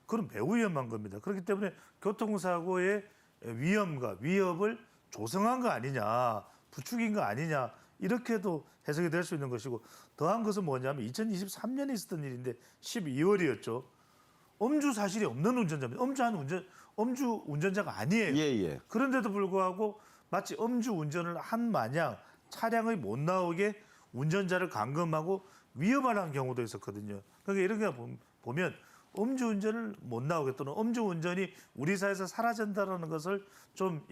그럼 매우 위험한 겁니다. 그렇기 때문에 교통사고의 위험과 위협을 조성한 거 아니냐, 부추긴 거 아니냐 이렇게도 해석이 될 수 있는 것이고 더한 것은 뭐냐면 2023년에 있었던 일인데 12월이었죠. 음주 사실이 없는 운전자입니다. 음주 운전자가 아니에요. 예. 그런데도 불구하고 마치 음주 운전을 한 마냥 차량의 못 나오게 운전자를 감금하고 위협하는 경우도 있었거든요. 그러니까 이런 게 보면 음주운전을 못 나오게 또는 음주운전이 우리 사회에서 사라진다는 것을 좀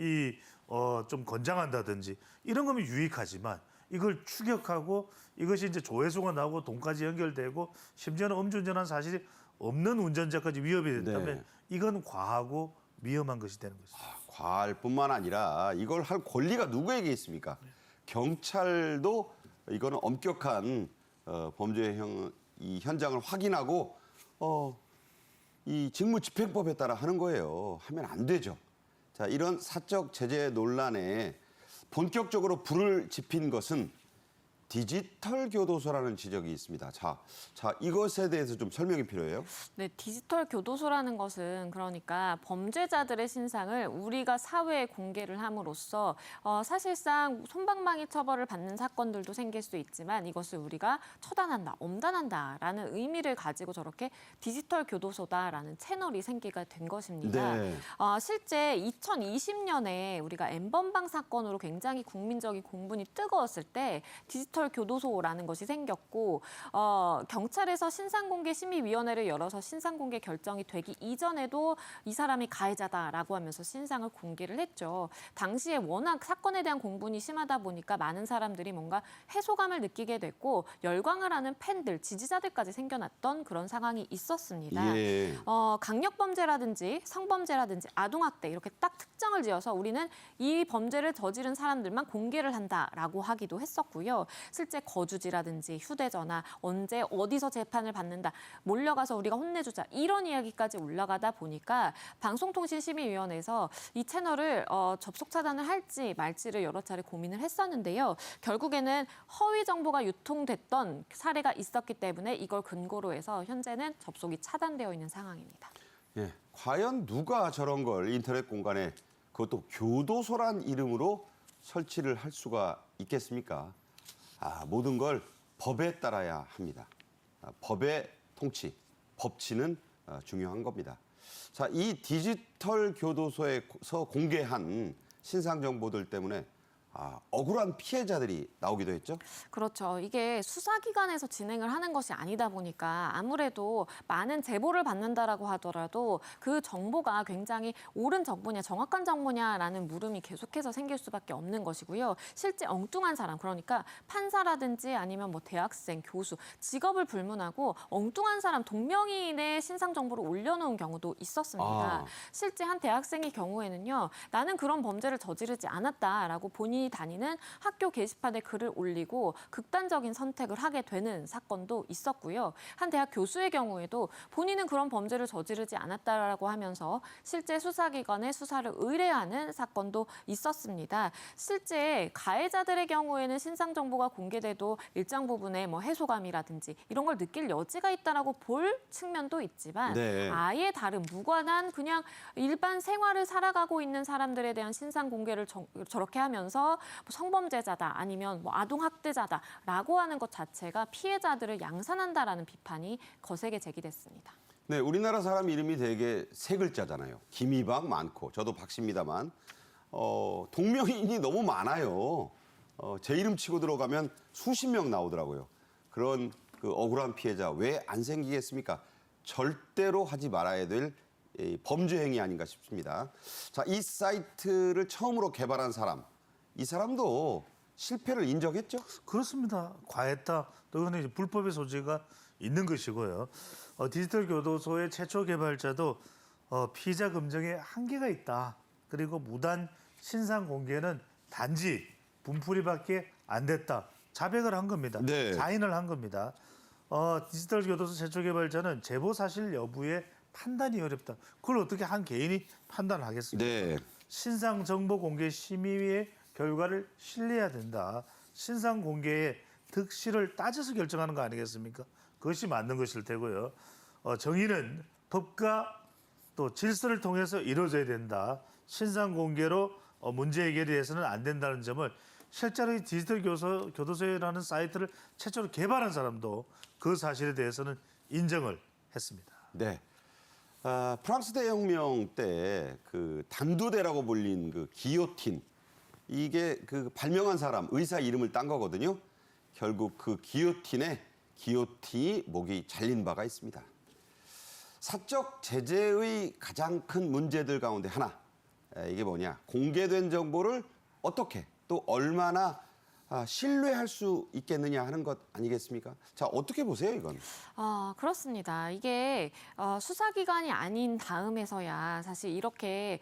권장한다든지 이런 거면 유익하지만 이걸 추격하고 이것이 이제 조회수가 나오고 돈까지 연결되고 심지어는 음주운전한 사실이 없는 운전자까지 위협이 된다면 네. 이건 과하고 위험한 것이 되는 것이죠. 과할 뿐만 아니라 이걸 할 권리가 누구에게 있습니까? 경찰도 이거는 엄격한 범죄 이 현장을 확인하고 이 직무집행법에 따라 하는 거예요. 하면 안 되죠. 자, 이런 사적 제재 논란에 본격적으로 불을 지핀 것은 디지털 교도소라는 지적이 있습니다. 자, 이것에 대해서 좀 설명이 필요해요. 네, 디지털 교도소라는 것은 그러니까 범죄자들의 신상을 우리가 사회에 공개를 함으로써 사실상 솜방망이 처벌을 받는 사건들도 생길 수 있지만 이것을 우리가 처단한다, 엄단한다라는 의미를 가지고 저렇게 디지털 교도소다라는 채널이 생기게 된 것입니다. 네. 실제 2020년에 우리가 N번방 사건으로 굉장히 국민적인 공분이 뜨거웠을 때 디지털 디지털 교도소라는 것이 생겼고 경찰에서 신상공개심의위원회를 열어서 신상공개 결정이 되기 이전에도 이 사람이 가해자다라고 하면서 신상을 공개를 했죠. 당시에 워낙 사건에 대한 공분이 심하다 보니까 많은 사람들이 뭔가 해소감을 느끼게 됐고 열광을 하는 팬들, 지지자들까지 생겨났던 그런 상황이 있었습니다. 예. 강력범죄라든지 성범죄라든지 아동학대 이렇게 딱 특정을 지어서 우리는 이 범죄를 저지른 사람들만 공개를 한다라고 하기도 했었고요. 실제 거주지라든지 휴대전화, 언제 어디서 재판을 받는다, 몰려가서 우리가 혼내주자 이런 이야기까지 올라가다 보니까 방송통신심의위원회에서 이 채널을 접속 차단을 할지 말지를 여러 차례 고민을 했었는데요. 결국에는 허위 정보가 유통됐던 사례가 있었기 때문에 이걸 근거로 해서 현재는 접속이 차단되어 있는 상황입니다. 예. 과연 누가 저런 걸 인터넷 공간에 그것도 교도소란 이름으로 설치를 할 수가 있겠습니까? 모든 걸 법에 따라야 합니다. 법의 통치, 법치는 중요한 겁니다. 자, 이 디지털 교도소에서 공개한 신상 정보들 때문에 억울한 피해자들이 나오기도 했죠. 그렇죠. 이게 수사기관에서 진행을 하는 것이 아니다 보니까 아무래도 많은 제보를 받는다라고 하더라도 그 정보가 굉장히 옳은 정보냐, 정확한 정보냐라는 물음이 계속해서 생길 수밖에 없는 것이고요. 실제 엉뚱한 사람, 그러니까 판사라든지 아니면 뭐 대학생, 교수, 직업을 불문하고 엉뚱한 사람, 동명이인의 신상 정보를 올려놓은 경우도 있었습니다. 실제 한 대학생의 경우에는요, 나는 그런 범죄를 저지르지 않았다라고 본인이 다니는 학교 게시판에 글을 올리고 극단적인 선택을 하게 되는 사건도 있었고요. 한 대학 교수의 경우에도 본인은 그런 범죄를 저지르지 않았다라고 하면서 실제 수사기관에 수사를 의뢰하는 사건도 있었습니다. 실제 가해자들의 경우에는 신상 정보가 공개돼도 일정 부분의 뭐 해소감이라든지 이런 걸 느낄 여지가 있다라고 볼 측면도 있지만 네. 아예 다른 무관한 그냥 일반 생활을 살아가고 있는 사람들에 대한 신상 공개를 저렇게 하면서 뭐 성범죄자다 아니면 뭐 아동학대자다라고 하는 것 자체가 피해자들을 양산한다라는 비판이 거세게 제기됐습니다. 네, 우리나라 사람 이름이 되게 세 글자잖아요. 김이박 많고, 저도 박씨입니다만 동명이인이 너무 많아요. 제 이름 치고 들어가면 수십 명 나오더라고요. 그런 그 억울한 피해자 왜 안 생기겠습니까? 절대로 하지 말아야 될 범죄 행위 아닌가 싶습니다. 자, 이 사이트를 처음으로 개발한 사람, 이 사람도 실패를 인정했죠? 그렇습니다. 과했다. 또 이거는 이제 불법의 소지가 있는 것이고요. 디지털 교도소의 최초 개발자도 피의자 검증에 한계가 있다. 그리고 무단 신상 공개는 단지 분풀이밖에 안 됐다. 자백을 한 겁니다. 네. 자인을 한 겁니다. 디지털 교도소 최초 개발자는 제보 사실 여부에 판단이 어렵다. 그걸 어떻게 한 개인이 판단하겠습니까? 네. 신상 정보 공개 심의의 결과를 신뢰해야 된다. 신상 공개의 득실을 따져서 결정하는 거 아니겠습니까? 그것이 맞는 것일 테고요. 정의는 법과 또 질서를 통해서 이루어져야 된다. 신상 공개로 문제 해결이 돼서는 안 된다는 점을 실제로 이 디지털 교도소라는 사이트를 최초로 개발한 사람도 그 사실에 대해서는 인정을 했습니다. 네. 프랑스 대혁명 때 그 단두대라고 불린 그 기요틴, 이게 그 발명한 사람 의사 이름을 딴 거거든요. 결국 그 기요틴이 목이 잘린 바가 있습니다. 사적 제재의 가장 큰 문제들 가운데 하나, 이게 뭐냐? 공개된 정보를 어떻게 또 얼마나 신뢰할 수 있겠느냐 하는 것 아니겠습니까? 자, 어떻게 보세요, 이건? 그렇습니다. 이게 수사기관이 아닌 다음에서야 사실 이렇게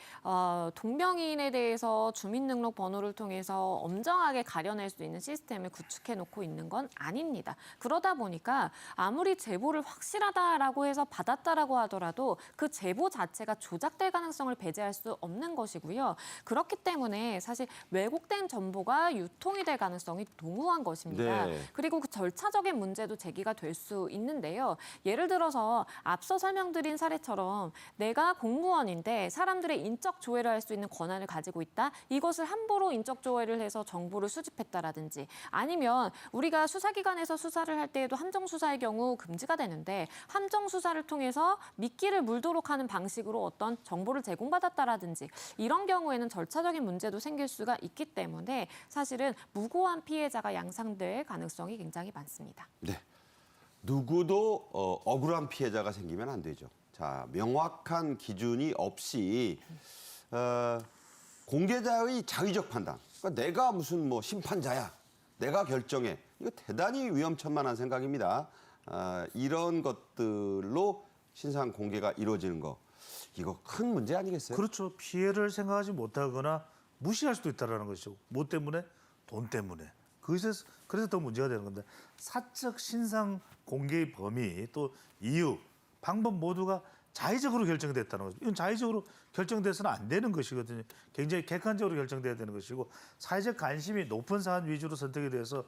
동명이인에 대해서 주민등록번호를 통해서 엄정하게 가려낼 수 있는 시스템을 구축해놓고 있는 건 아닙니다. 그러다 보니까 아무리 제보를 확실하다라고 해서 받았다라고 하더라도 그 제보 자체가 조작될 가능성을 배제할 수 없는 것이고요. 그렇기 때문에 사실 왜곡된 정보가 유통이 될 가능성이 농후한 것입니다. 네. 그리고 그 절차적인 문제도 제기가 될 수 있는데요. 예를 들어서 앞서 설명드린 사례처럼 내가 공무원인데 사람들의 인적 조회를 할 수 있는 권한을 가지고 있다. 이것을 함부로 인적 조회를 해서 정보를 수집했다라든지 아니면 우리가 수사기관에서 수사를 할 때에도 함정 수사의 경우 금지가 되는데 함정 수사를 통해서 미끼를 물도록 하는 방식으로 어떤 정보를 제공받았다라든지 이런 경우에는 절차적인 문제도 생길 수가 있기 때문에 사실은 무고한 무고한 피해자가 양상될 가능성이 굉장히 많습니다. 네. 누구도 억울한 피해자가 생기면 안 되죠. 자, 명확한 기준이 없이 공개자의 자의적 판단. 그러니까 내가 무슨 뭐 심판자야. 내가 결정해. 이거 대단히 위험천만한 생각입니다. 이런 것들로 신상 공개가 이루어지는 거. 이거 큰 문제 아니겠어요? 그렇죠. 피해를 생각하지 못하거나 무시할 수도 있다는 것이죠. 뭐 때문에? 돈 때문에. 그래서 더 문제가 되는 건데 사적 신상 공개의 범위 또 이유, 방법 모두가 자의적으로 결정됐다는 거죠. 이건 자의적으로 결정돼서는 안 되는 것이거든요. 굉장히 객관적으로 결정돼야 되는 것이고 사회적 관심이 높은 사안 위주로 선택이 돼서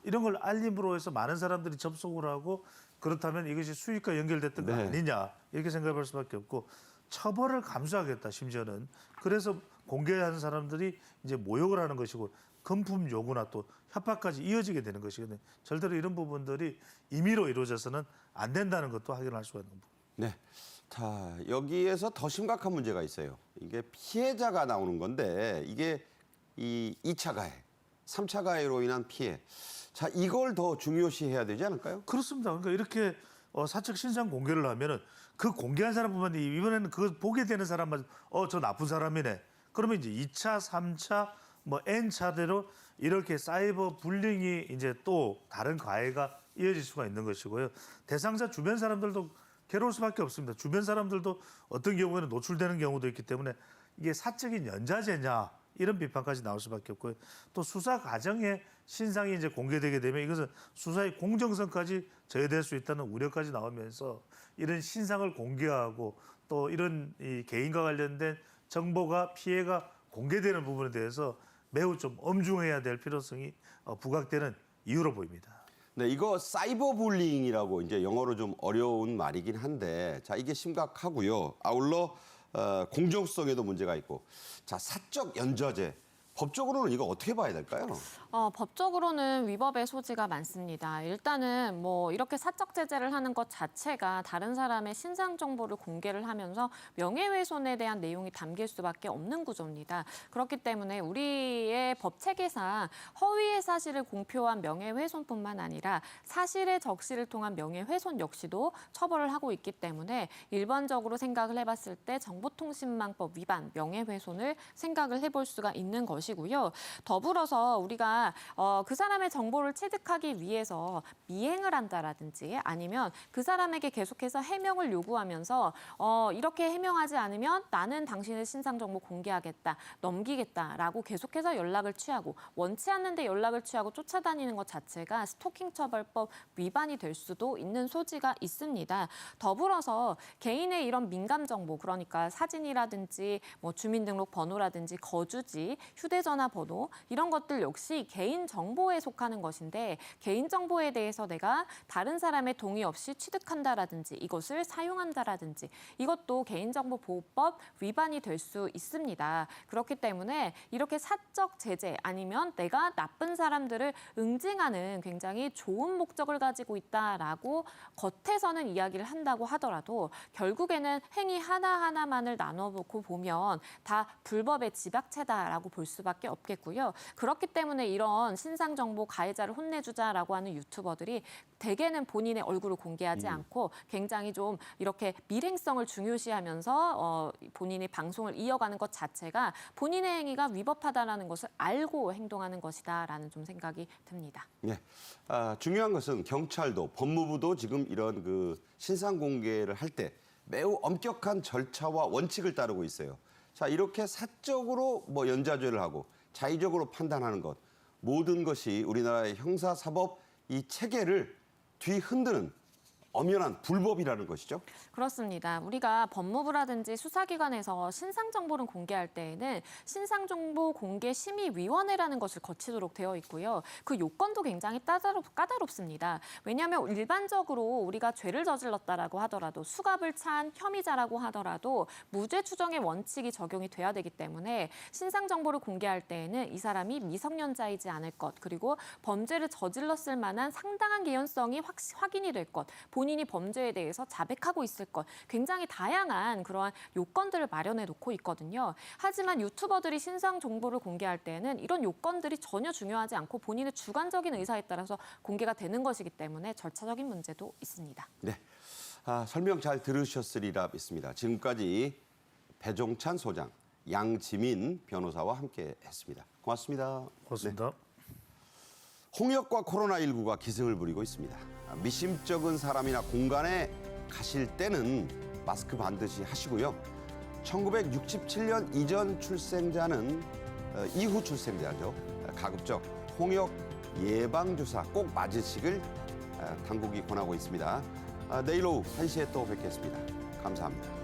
이런 걸 알림으로 해서 많은 사람들이 접속을 하고 그렇다면 이것이 수익과 연결됐던 거 네. 아니냐 이렇게 생각할 수밖에 없고 처벌을 감수하겠다 심지어는 그래서 공개하는 사람들이 이제 모욕을 하는 것이고 금품 요구나 또 협박까지 이어지게 되는 것이거든요. 절대로 이런 부분들이 임의로 이루어져서는 안 된다는 것도 확인할 수가 있는 부분. 네. 자, 여기에서 더 심각한 문제가 있어요. 이게 피해자가 나오는 건데 이게 이 2차 가해, 3차 가해로 인한 피해. 자, 이걸 더 중요시해야 되지 않을까요? 그렇습니다. 그러니까 이렇게 사적 신상 공개를 하면은 그 공개한 사람뿐만 아니라 이번에는 그걸 보게 되는 사람만 저 나쁜 사람이네. 그러면 이제 2차, 3차 뭐 N차대로 이렇게 사이버 불링이 이제 또 다른 가해가 이어질 수가 있는 것이고요. 대상자 주변 사람들도 괴로울 수밖에 없습니다. 주변 사람들도 어떤 경우에는 노출되는 경우도 있기 때문에 이게 사적인 연좌제냐 이런 비판까지 나올 수밖에 없고요. 또 수사 과정에 신상이 이제 공개되게 되면 이것은 수사의 공정성까지 저해될 수 있다는 우려까지 나오면서 이런 신상을 공개하고 또 이런 이 개인과 관련된 정보가 피해가 공개되는 부분에 대해서 매우 좀 엄중해야 될 필요성이 부각되는 이유로 보입니다. 네, 이거 사이버 불링이라고 이제 영어로 좀 어려운 말이긴 한데, 자, 이게 심각하고요. 아울러 공정성에도 문제가 있고, 자, 사적 연좌제. 법적으로는 이거 어떻게 봐야 될까요? 법적으로는 위법의 소지가 많습니다. 일단은 뭐 이렇게 사적 제재를 하는 것 자체가 다른 사람의 신상 정보를 공개를 하면서 명예훼손에 대한 내용이 담길 수밖에 없는 구조입니다. 그렇기 때문에 우리의 법 체계상 허위의 사실을 공표한 명예훼손뿐만 아니라 사실의 적시를 통한 명예훼손 역시도 처벌을 하고 있기 때문에 일반적으로 생각을 해봤을 때 정보통신망법 위반 명예훼손을 생각을 해볼 수가 있는 것이고요. 더불어서 우리가 그 사람의 정보를 취득하기 위해서 미행을 한다라든지 아니면 그 사람에게 계속해서 해명을 요구하면서 이렇게 해명하지 않으면 나는 당신의 신상 정보 공개하겠다, 넘기겠다라고 계속해서 연락을 취하고 원치 않는데 연락을 취하고 쫓아다니는 것 자체가 스토킹 처벌법 위반이 될 수도 있는 소지가 있습니다. 더불어서 개인의 이런 민감 정보, 그러니까 사진이라든지 뭐 주민등록 번호라든지 거주지, 휴대전화 번호 이런 것들 역시 개인 정보에 속하는 것인데 개인 정보에 대해서 내가 다른 사람의 동의 없이 취득한다라든지 이것을 사용한다라든지 이것도 개인정보보호법 위반이 될 수 있습니다. 그렇기 때문에 이렇게 사적 제재 아니면 내가 나쁜 사람들을 응징하는 굉장히 좋은 목적을 가지고 있다라고 겉에서는 이야기를 한다고 하더라도 결국에는 행위 하나하나만을 나눠보고 보면 다 불법의 집약체다라고 볼 수밖에 없겠고요. 그렇기 때문에 이런 신상정보 가해자를 혼내주자라고 하는 유튜버들이 대개는 본인의 얼굴을 공개하지 않고 굉장히 좀 이렇게 밀행성을 중요시하면서 본인의 방송을 이어가는 것 자체가 본인의 행위가 위법하다라는 것을 알고 행동하는 것이다라는 좀 생각이 듭니다. 네. 중요한 것은 경찰도 법무부도 지금 이런 그 신상 공개를 할 때 매우 엄격한 절차와 원칙을 따르고 있어요. 자, 이렇게 사적으로 뭐 연좌죄를 하고 자의적으로 판단하는 것 모든 것이 우리나라의 형사사법 이 체계를 뒤흔드는 엄연한 불법이라는 것이죠. 그렇습니다. 우리가 법무부라든지 수사기관에서 신상정보를 공개할 때에는 신상정보공개심의위원회라는 것을 거치도록 되어 있고요. 그 요건도 굉장히 까다롭습니다. 왜냐하면 일반적으로 우리가 죄를 저질렀다라고 하더라도 수갑을 찬 혐의자라고 하더라도 무죄 추정의 원칙이 적용이 돼야 되기 때문에 신상정보를 공개할 때에는 이 사람이 미성년자이지 않을 것 그리고 범죄를 저질렀을 만한 상당한 개연성이 확인이 될 것 본인이 범죄에 대해서 자백하고 있을 것, 굉장히 다양한 그러한 요건들을 마련해 놓고 있거든요. 하지만 유튜버들이 신상 정보를 공개할 때에는 이런 요건들이 전혀 중요하지 않고 본인의 주관적인 의사에 따라서 공개가 되는 것이기 때문에 절차적인 문제도 있습니다. 네, 설명 잘 들으셨으리라 믿습니다. 지금까지 배종찬 소장, 양지민 변호사와 함께했습니다. 고맙습니다. 그렇습니다. 홍역과 코로나19가 기승을 부리고 있습니다. 미심쩍은 사람이나 공간에 가실 때는 마스크 반드시 하시고요. 1967년 이전 출생자는 이후 출생자죠. 가급적 홍역 예방주사 꼭 맞으시길 당국이 권하고 있습니다. 내일 오후 1시에 또 뵙겠습니다. 감사합니다.